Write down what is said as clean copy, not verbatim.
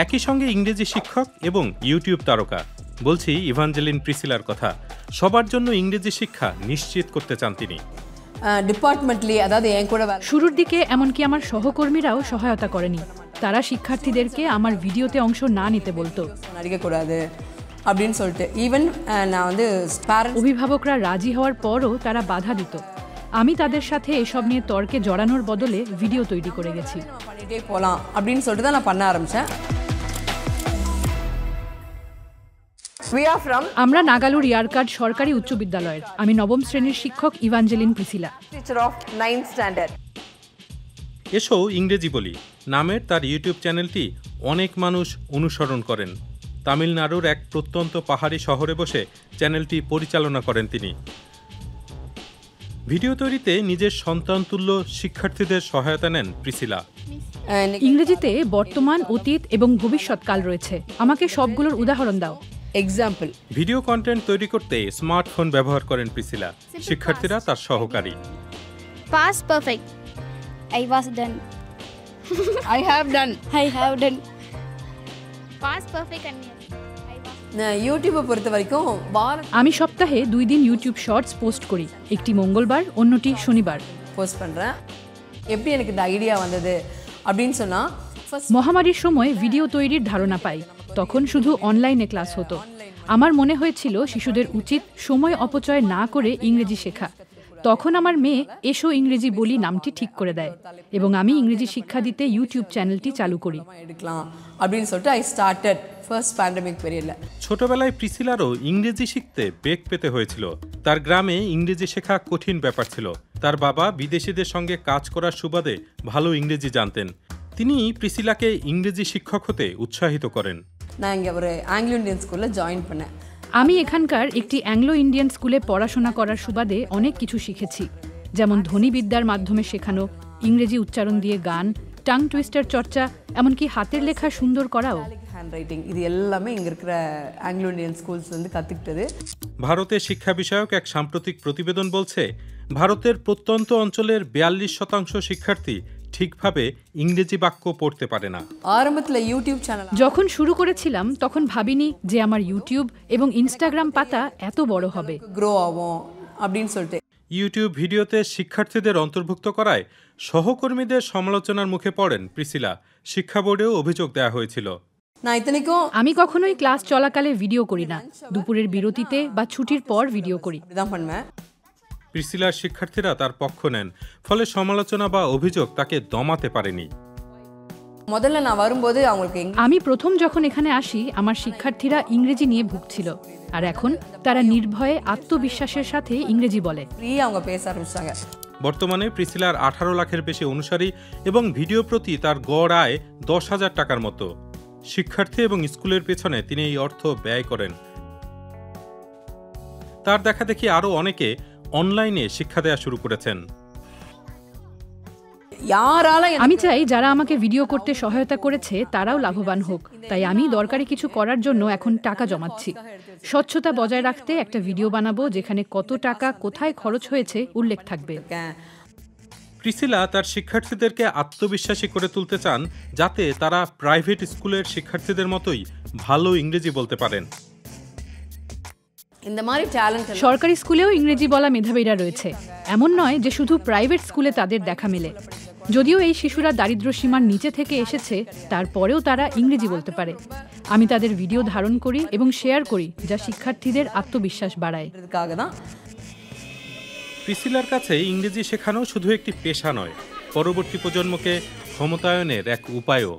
একই সঙ্গে ইংরেজি শিক্ষক এবং ইউটিউব তারকা। বলছি ইভাঞ্জেলিন প্রিসিলার কথা। সবার জন্য ইংরেজি শিক্ষা নিশ্চিত করতে চান তিনি। শুরুর দিকে এমনকি আমার সহকর্মীরাও সহায়তা করেনি। তারা শিক্ষার্থীদেরকে আমার ভিডিওতে অংশ না নিতে বলতো। অভিভাবকরা রাজি হওয়ার পরও তারা বাধা দিত। আমি তাদের সাথে এসব নিয়ে তর্কে জড়ানোর বদলে ভিডিও তৈরি করে গেছি। আমরা নাগালুর ইয়ারকাড সরকারি উচ্চ বিদ্যালয়ের। আমি নবম শ্রেণীর শিক্ষক ইভাঞ্জেলিন প্রিসিলা। এসো ইংরেজি বলি নামের তার ইউটিউব চ্যানেলটি অনেক মানুষ অনুসরণ করেন। তামিলনাড়ুর এক প্রত্যন্ত পাহাড়ি শহরে বসে চ্যানেলটি পরিচালনা করেন তিনি। ভিডিও তৈরিতে নিজের সন্তানতুল্য শিক্ষার্থীদের সহায়তা নেন প্রিসিলা। ইংরেজিতে বর্তমান, অতীত এবং ভবিষ্যৎকাল রয়েছে। আমাকে সবগুলোর উদাহরণ দাও। এক্সাম্পল। ভিডিও কন্টেন্ট তৈরি করতে স্মার্টফোন ব্যবহার করেন প্রিসিলা। শিক্ষার্থীরা তার সহকারী। Past perfect. I was done. I have done. I have done. Past perfect and yes. ইউটিউবে পড়তে পারিকম আমি সপ্তাহে 2 দিন ইউটিউব শর্টস পোস্ট করি। একটি মঙ্গলবার, অন্যটি শনিবার। পোস্ট பண்றேன்। எப்படி எனக்கு இந்த ஐடியா வந்தது அப்படினு சொன்னா মহামারীর সময় ভিডিও তৈরির ধারণা পাই। তখন শুধু অনলাইনে ক্লাস হতো। আমার মনে হয়েছিল শিশুদের উচিত সময় অপচয় না করে ইংরেজি শেখা। তখন আমার মেয়ে এসো ইংরেজি বলি নামটি ঠিক করে দেয় এবং আমি ইংরেজি শিক্ষা দিতে ইউটিউব চ্যানেলটি চালু করি। ছোটবেলায় প্রিসিলারও ইংরেজি শিখতে বেগ পেতে হয়েছিল। তার গ্রামে ইংরেজি শেখা কঠিন ব্যাপার ছিল। তার বাবা বিদেশিদের সঙ্গে কাজ করার সুবাদে ভালো ইংরেজি জানতেন। তিনি প্রিসিলাকে ইংরেজি শিক্ষক হতে উৎসাহিত করেন। আমি এখানকার একটি অ্যাংলো ইন্ডিয়ান স্কুলে পড়াশোনা করার সুবাদে অনেক কিছু শিখেছি, যেমন ধ্বনিবিদ্যার মাধ্যমে শেখানো, ইংরেজি উচ্চারণ দিয়ে গান, টাং টুইস্টার চর্চা, এমনকি হাতের লেখা সুন্দর করাও। ভারতের শিক্ষা বিষয়ক এক সাম্প্রতিক প্রতিবেদন বলছে, ভারতের প্রত্যন্ত অঞ্চলের 42% শিক্ষার্থী ঠিকভাবে ইংরেজি বাক্য পড়তে পারে না। যখন শুরু করেছিলাম তখন ভাবিনি যে আমার ইউটিউব এবং ইনস্টাগ্রাম পাতা এত বড় হবে। ইউটিউব ভিডিওতে শিক্ষার্থীদের অন্তর্ভুক্ত করায় সহকর্মীদের সমালোচনার মুখে পড়েন প্রিসিলা। শিক্ষা বোর্ডেও অভিযোগ দেওয়া হয়েছিল। আমি কখনোই ক্লাস চলাকালে ভিডিও করি না। দুপুরের বিরতিতে বা ছুটির পর ভিডিও করি। প্রিসিলার শিক্ষার্থীরা তার পক্ষ নেন, ফলে সমালোচনা বা অভিযোগ তাকে দমাতে পারেনি। আমি প্রথম যখন এখানে আসি আমার শিক্ষার্থীরা ইংরেজি নিয়ে ভুগছিল, আর এখন তারা নির্ভয়ে আত্মবিশ্বাসের সাথে ইংরেজি বলে। বর্তমানে প্রিসিলার 18 লাখের বেশি অনুসারী এবং ভিডিও প্রতি তার গড় আয় 10,000 টাকার মতো। শিক্ষার্থী এবং স্কুলের পেছনে তিনি এই অর্থ ব্যয় করেন। তার দেখা দেখি আরও অনেকে অনলাইনে শিক্ষা দেওয়া শুরু করেছেন। আমি চাই যারা আমাকে ভিডিও করতে সহায়তা করেছে তারাও লাভবান হোক। তাই আমি দরকারি কিছু করার জন্য এখন টাকা জমাচ্ছি। স্বচ্ছতা বজায় রাখতে একটা ভিডিও বানাবো যেখানে কত টাকা কোথায় খরচ হয়েছে উল্লেখ থাকবে। প্রিসিলা তার শিক্ষার্থীদেরকে আত্মবিশ্বাসী করে তুলতে চান, যাতে তারা প্রাইভেট স্কুলের শিক্ষার্থীদের মতোই ভালো ইংরেজি বলতে পারেন। সরকারি স্কুলেও ইংরেজি বলা মেধাবীরা রয়েছে। এমন নয় যে শুধু প্রাইভেট স্কুলে তাদের দেখা মেলে। যদিও এই শিশুরা দারিদ্র্য সীমার নিচে থেকে এসেছে, তারপরেও তারা ইংরেজি বলতে পারে। আমি তাদের ভিডিও ধারণ করি এবং শেয়ার করি, যা শিক্ষার্থীদের আত্মবিশ্বাস বাড়ায়। প্রিসিলার কাছে ইংরেজি শেখানো শুধু একটি পেশা নয়, পরবর্তী প্রজন্মকে ক্ষমতায়নের এক উপায়ও।